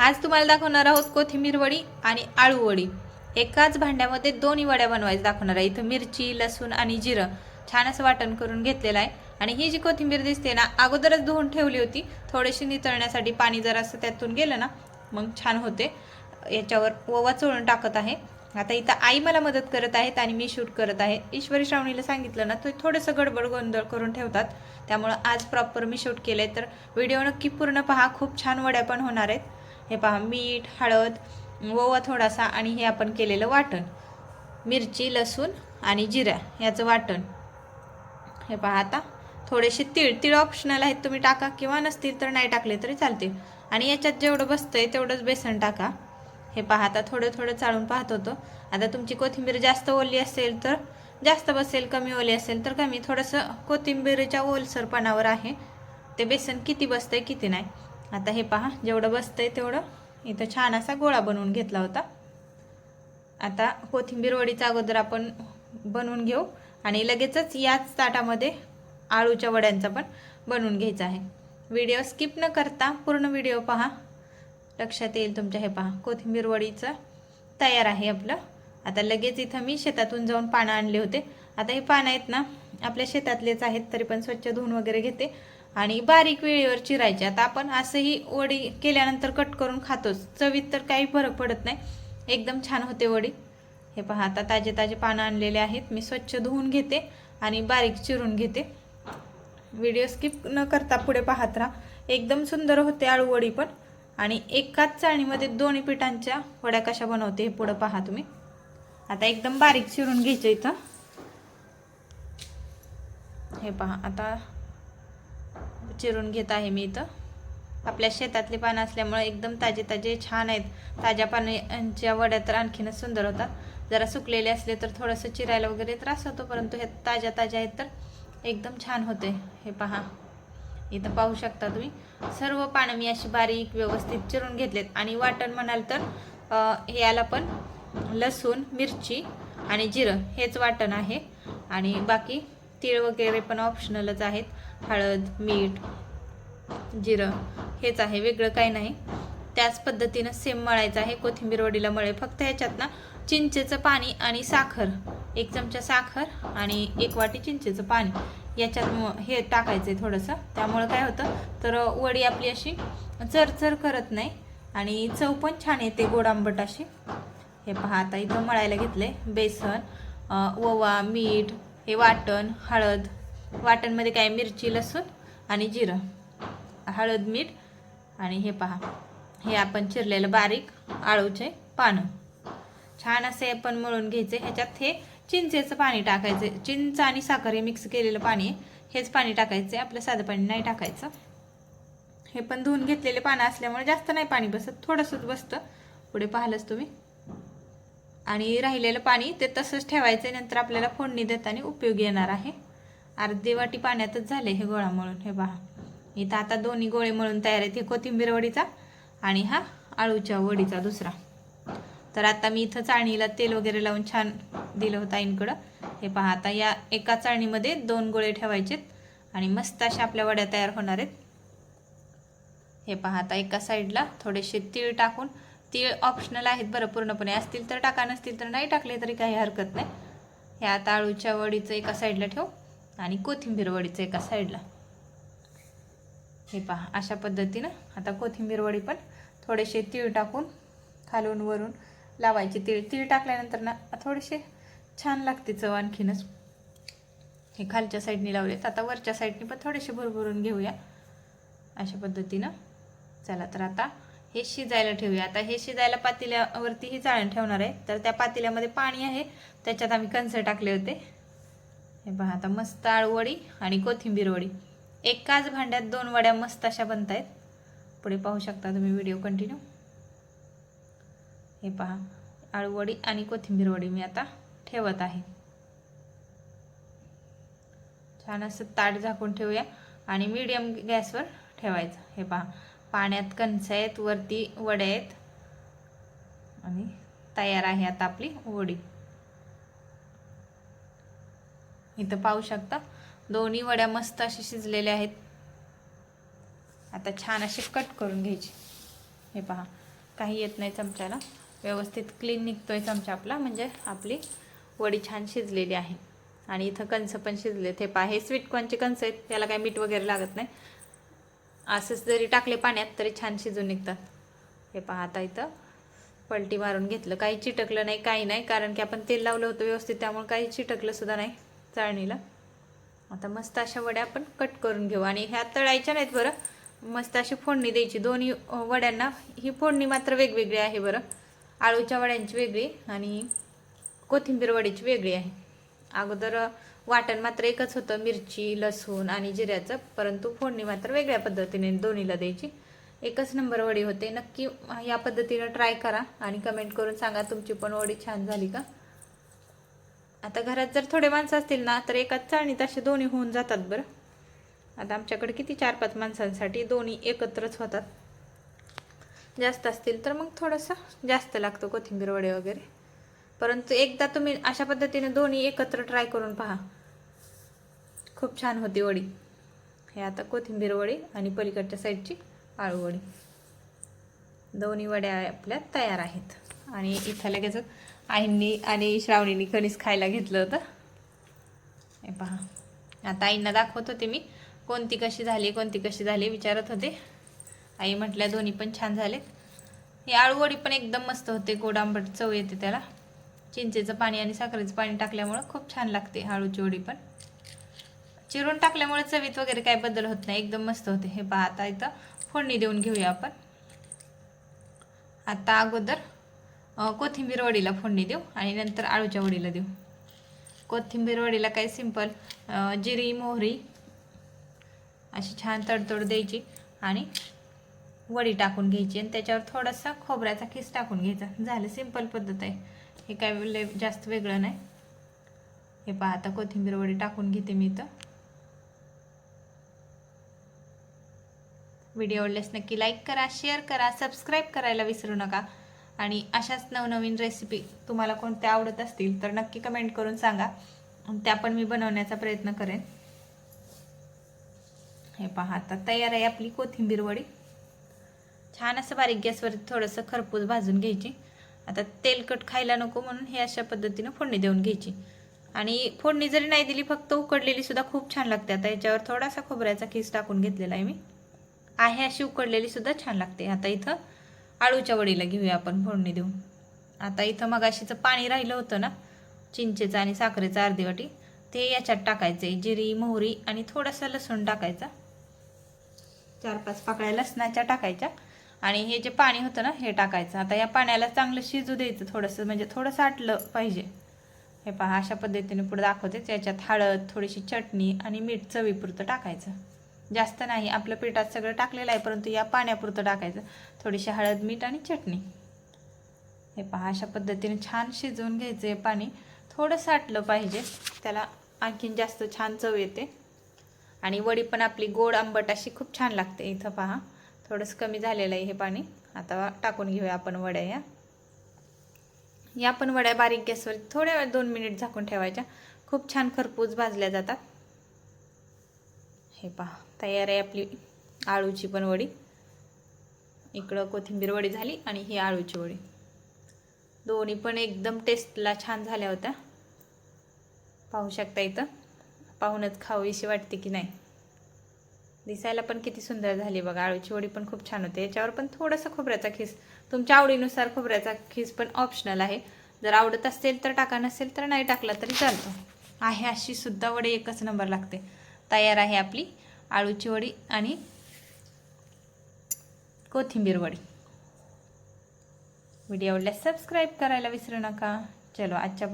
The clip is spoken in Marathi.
आज तुम्हाला दाखवणार आहोत कोथिंबीर वडी आणि आळू वडी। एकाच भांड्यामध्ये दोन्ही वड्या बनवायचं दाखवणार आहे। इथं मिरची, लसूण आणि जिरं छान असं वाटण करून घेतलेलं आहे। आणि ही जी कोथिंबीर दिसते ना, अगोदरच धुवून ठेवली होती, थोडीशी नितळण्यासाठी पाणी जरासं त्यातून गेलं ना मग छान होते। याच्यावर ओवा चोळून टाकत आहे। आता इथं आई मला मदत करत आहेत आणि मी शूट करत आहे। ईश्वरी श्रावणीला सांगितलं ना, तो थोडंसं गडबड गोंधळ करून ठेवतात, त्यामुळे आज प्रॉपर मी शूट केलंय। तर व्हिडिओ नक्की पूर्ण पहा, खूप छान वड्या पण होणार आहेत। हे पहा, मीठ, हळद, ओवा थोडासा आणि हे आपण केलेलं वाटण, मिरची, लसूण आणि जिरा याचं वाटण। हे पहा, आता थोडेसे तीळ ऑप्शनल आहेत, तुम्ही टाका किंवा नसतील तर नाही टाकले तरी चालते। आणि याच्यात जेवढं बसतंय तेवढंच बेसन टाका। हे पहा, आता थोडं थोडं चाळून पाहत होतो। आता तुमची कोथिंबीर जास्त ओली असेल तर जास्त बसेल, कमी ओली असेल तर कमी। थोडंसं कोथिंबीरच्या ओलसरपणावर आहे ते बेसन किती बसतंय किती नाही। आता हे पहा, जेवढं बसतंय तेवढं इथं छान असा गोळा बनवून घेतला होता। आता कोथिंबीर वडीचा अगोदर आपण बनवून घेऊ आणि लगेचच याच ताटामध्ये आळूच्या वड्यांचा पण बनवून घ्यायचा आहे। व्हिडिओ स्किप न करता पूर्ण व्हिडिओ पहा, लक्षात येईल तुमच्या। हे पहा, कोथिंबीर वडीचं तयार आहे आपलं। आता लगेच इथं मी शेतातून जाऊन पानं आणले होते। आता हे पानं आहेत ना, आपल्या शेतातलेच आहेत, तरी पण स्वच्छ धुवून वगैरे घेते आणि बारीक वेळेवर चिरायचे। आता आपण असंही वडी केल्यानंतर कट करून खातोच, चवीत तर काही फरक पडत नाही, एकदम छान होते वडी। हे पहा, आता ताजे ताजे पानं आणलेले आहेत, मी स्वच्छ धुवून घेते आणि बारीक चिरून घेते। व्हिडिओ स्किप न करता पुढे पाहत राहा, एकदम सुंदर होते आळू वडी पण। आणि एकाच चाळणीमध्ये दोन्ही पिठांच्या वड्या कशा बनवते हे पुढे पहा तुम्ही। आता एकदम बारीक चिरून घ्यायचं इथं। हे पहा, आता चिरून घेत आहे मी इथं। आपल्या शेतातली पानं असल्यामुळे एकदम ताजे ताजे छान आहेत। ताज्या पानांच्या वड्या तर आणखीनच सुंदर होतात। जरा सुकलेले असले तर थोडंसं चिरायला वगैरे त्रास होतो, परंतु हे ताज्या ताज्या आहेत तर एकदम छान होते। हे पहा, इथं पाहू शकता तुम्ही, सर्व पानं मी अशी बारीक व्यवस्थित चिरून घेतलेत। आणि वाटण म्हणाल तर याला पण लसूण, मिरची आणि जिरं हेच वाटण आहे। आणि बाकी तीळ वगैरे पण ऑप्शनलच आहेत, हळद, मीठ, जिरं हेच आहे, वेगळं काही नाही। त्याच पद्धतीनं सेम मळायचं आहे कोथिंबीर वडीला मळे। फक्त ह्याच्यात ना चिंचेचं पाणी आणि साखर, 1 चमचा साखर आणि 1 वाटी चिंचेचं पाणी याच्यात हे टाकायचं आहे थोडंसं। त्यामुळे काय होतं तर वडी आपली अशी चरचर करत नाही आणि चव पण छान येते, गोड आंबट अशी। हे पहा, आता इथं मळायला घेतले बेसन, ओवा, मीठ, हे वाटण, हळद, वाटणमध्ये काय मिरची, लसूण आणि जिरं, हळद, मीठ आणि हे पहा, हे आपण चिरलेलं बारीक आळूचे पानं छान असे आपण मळून घ्यायचे। ह्याच्यात हे चिंचेचं पाणी टाकायचे, चिंच आणि साखर हे मिक्स केलेलं पाणी, हेच पाणी टाकायचे, आपलं साधं पाणी नाही टाकायचं। हे पण धुवून घेतलेले पानं असल्यामुळे जास्त नाही पाणी बसत, थोडंसंच बसतं, पुढे पाहिलंच तुम्ही। आणि राहिलेलं पाणी ते तसंच ठेवायचं, नंतर आपल्याला फोडणी देताना उपयोगी येणार आहे। अर्धी वाटी पाण्यातच झाले हे गोळा मळून। हे पहा, इथं आता दोन्ही गोळे मळून तयार आहेत, हे कोथिंबीर वडीचा आणि हा आळूच्या वडीचा दुसरा। तर आता मी इथं चाळणीला तेल वगैरे लावून छान दिलं होतं आईंकडं। हे पहा, आता या एका चाळणीमध्ये 2 गोळे ठेवायचेत आणि मस्त अशा आपल्या वड्या तयार होणार आहेत। हे पहा, आता एका साईडला थोडेसे तीळ टाकून, तीळ ऑप्शनल आहेत बरं, पूर्णपणे असतील तर टाका, नसतील तर नाही टाकले तरी काही हरकत नाही। हे आता आळूच्या वडीचं एका साईडला ठेव आणि कोथिंबीर वडीचं एका साईडला। हे पहा, अशा पद्धतीनं आता कोथिंबीर वडी पण थोडेसे तीळ टाकून खालून वरून लावायचे। तीळ टाकल्यानंतर ना थोडेसे छान लागते चव आणखीनच। हे खालच्या साईडनी लावलेत, आता वरच्या साईडनी पण थोडेसे भरभरून घेऊया अशा पद्धतीनं। चला, तर आता हे शिजायला ठेवूया। आता हे शिजायला पातेल्यावरती ही चाळण ठेवणार आहे, तर त्या पातेल्यामध्ये पाणी आहे, त्याच्यात आम्ही कंस टाकले होते। हे पहा, आता मस्त आळू वडी आणि कोथिंबीर वडी एकाच भांड्यात 2 वड्या मस्त अशा बनतायत। पुढे पाहू शकता तुम्ही, व्हिडिओ कंटिन्यू। हे पहा, आळू वडी आणि कोथिंबीर वडी मी आता ठेवत आहे। छान असं ताट झाकून ठेवूया आणि मीडियम गॅसवर ठेवायचं। हे पहा, पाण्यात कणस आहेत, वरती वड्या आहेत आणि तयार आहे आता आपली वडी। इथं पाहू शकता दोन्ही वड्या मस्त अशी शिजलेल्या आहेत। आता छान अशी कट करून घ्यायची। हे पहा, काही येत नाही चमच्याला. व्यवस्थित क्लीन निघतोय चमचा आपला, म्हणजे आपली वडी छान शिजलेली आहे. आणि इथं कंस पण शिजले. ते पहा, हे स्वीटकॉर्नचे कंस आहेत, त्याला काही मीठ वगैरे लागत नाही. असंच जरी टाकले पाण्यात तरी छान शिजून निघतात. हे पहा, आता इथं पलटी मारून घेतलं. काही चिटकलं नाही, काही नाही, कारण की आपण तेल लावलं होतं व्यवस्थित, त्यामुळे काही चिटकलं सुद्धा नाही चाळणीला. आता मस्त अशा वड्या आपण कट करून घेऊ. आणि ह्या तळायच्या नाहीत बरं, मस्त अशी फोडणी द्यायची. दोन्ही वड्यांना ही फोडणी मात्र वेगवेगळी आहे बरं. आळूच्या वड्यांची वेगळी आणि कोथिंबीर वडीची वेगळी आहे. अगोदर वाटण मात्र एकच होतं, मिरची, लसूण आणि जिऱ्याचं, परंतु फोडणी मात्र वेगळ्या पद्धतीने दोन्हीला द्यायची. एकच नंबर वडी होते. नक्की या पद्धतीनं ट्राय करा आणि कमेंट करून सांगा तुमची पण वडी छान झाली का. आता घरात जर थोडे माणसं असतील ना तर एकाच चाळणीत असे दोन्ही होऊन जातात बरं. आता आमच्याकडे किती 4-5 माणसांसाठी दोन्ही एकत्रच होतात. जास्त असतील तर मग थोडंसं जास्त लागतं कोथिंबीर वडे वगैरे. परंतु एकदा तुम्ही अशा पद्धतीने दोन्ही एकत्र ट्राय करून पहा, खूप छान होती वडी. हे आता कोथिंबीर वडी आणि पलीकडच्या साईडची आळू वडी, दोन्ही वड्या आपल्या तयार आहेत. आणि इथं लगेच आईंनी आणि श्रावणींनी कणीस खायला घेतलं होतं. हे पहा, आता आईंना दाखवत होते मी, कोणती कशी झाली विचारत होते. आई म्हटल्या दोन्ही पण छान झालेत. ही आळू वडी पण एकदम मस्त होते, गोड आंबट चव येते त्याला. चिंचेचं पाणी आणि साखरेचं पाणी टाकल्यामुळं खूप छान लागते आळूची वडी पण. चिरून टाकल्यामुळे चवीत वगैरे काय बदल होत नाही, एकदम मस्त होते. हे पहा, आता इथं फोडणी देऊन घेऊया आपण. आता अगोदर कोथिंबीर वडीला फोडणी देऊ आणि नंतर आळूच्या वडीला देऊ. कोथिंबीर वडीला काय सिंपल जिरी मोहरी अशी छान तडतड द्यायची आणि वडी टाकून घ्यायची आणि त्याच्यावर थोडासा खोबऱ्याचा खिस टाकून घ्यायचा. झालं, सिंपल पद्धत आहे. हे काय जास्त वेगळं नाही. हे पहा, आता कोथिंबीर वडी टाकून घेते मी इथं. व्हिडिओ आवडल्यास नक्की लाईक करा, शेअर करा, सबस्क्राईब करायला विसरू नका. आणि अशाच नवनवीन रेसिपी तुम्हाला कोणत्या आवडत असतील तर नक्की कमेंट करून सांगा, त्या पण मी बनवण्याचा प्रयत्न करेन. हे पहा, आता तयार आहे आपली कोथिंबीर वडी. छान असं बारीक गॅसवर थोडंसं खरपूस भाजून घ्यायची. आता तेलकट खायला नको म्हणून हे अशा पद्धतीनं फोडणी देऊन घ्यायची. आणि फोडणी जरी नाही दिली, फक्त उकडलेली सुद्धा खूप छान लागते. आता याच्यावर थोडासा खोबऱ्याचा खिस टाकून घेतलेला आहे मी. आहे अशी उकडलेली सुद्धा छान लागते. आता इथं आळूच्या वडीला घेऊया आपण फोडणी देऊन. आता इथं मगाशीचं पाणी राहिलं होतं ना चिंचेचं आणि साखरेचं अर्धी वाटी, ते याच्यात टाकायचे. जिरी मोहरी आणि थोडासा लसूण टाकायचा, 4-5 पाकळ्या लसणाच्या टाकायच्या आणि हे जे पाणी होतं ना हे टाकायचं. आता या पाण्याला चांगलं शिजू द्यायचं थोडंसं, म्हणजे थोडंसं आटलं पाहिजे. हे पहा, अशा पद्धतीने पुढे दाखवते. याच्यात हळद, थोडीशी चटणी आणि मीठ चवीपुरतं टाकायचं. जास्त नाही, आपलं पिठात सगळं टाकलेलं आहे, परंतु या पाण्यापुरतं टाकायचं. थोडीशी हळद, मीठ आणि चटणी. हे पहा, अशा पद्धतीने छान शिजवून घ्यायचं. हे पाणी थोडंसं आटलं पाहिजे, त्याला आणखीन जास्त छान चव येते. आणि वडी पण आपली गोड आंबट अशी खूप छान लागते. इथं पहा, थोडंसं कमी झालेलं आहे हे पाणी. आता टाकून घेऊया आपण वड्या. या पण वड्या बारीक गॅसवर थोड्या वेळ 2 मिनिट झाकून ठेवायच्या, खूप छान खरपूस भाजल्या जातात. हे पहा, तयार आहे आपली आळूची पण वडी. इकडं कोथिंबीर वडी झाली आणि ही आळूची वडी. दोन्ही पण एकदम टेस्टला छान झाल्या होत्या. पाहू शकता, इथं पाहूनच खावीशी वाटते की नाही. दिसायला पण किती सुंदर झाली बघा. आळूची वडी पण खूप छान होते. याच्यावर पण थोडंसं खोबऱ्याचा खिस, तुमच्या आवडीनुसार खोबऱ्याचा खिस पण ऑप्शनल आहे. जर आवडत असेल तर टाका, नसेल तर नाही टाकला तरी चालतो. आहे अशी सुद्धा वडी एकच नंबर लागते. तयार आहे आपली आळूची वडी आणि कोथिंबीर वडी. व्हिडिओ आवडल्यास सबस्क्राईब करायला विसरू नका. चलो, आजच्या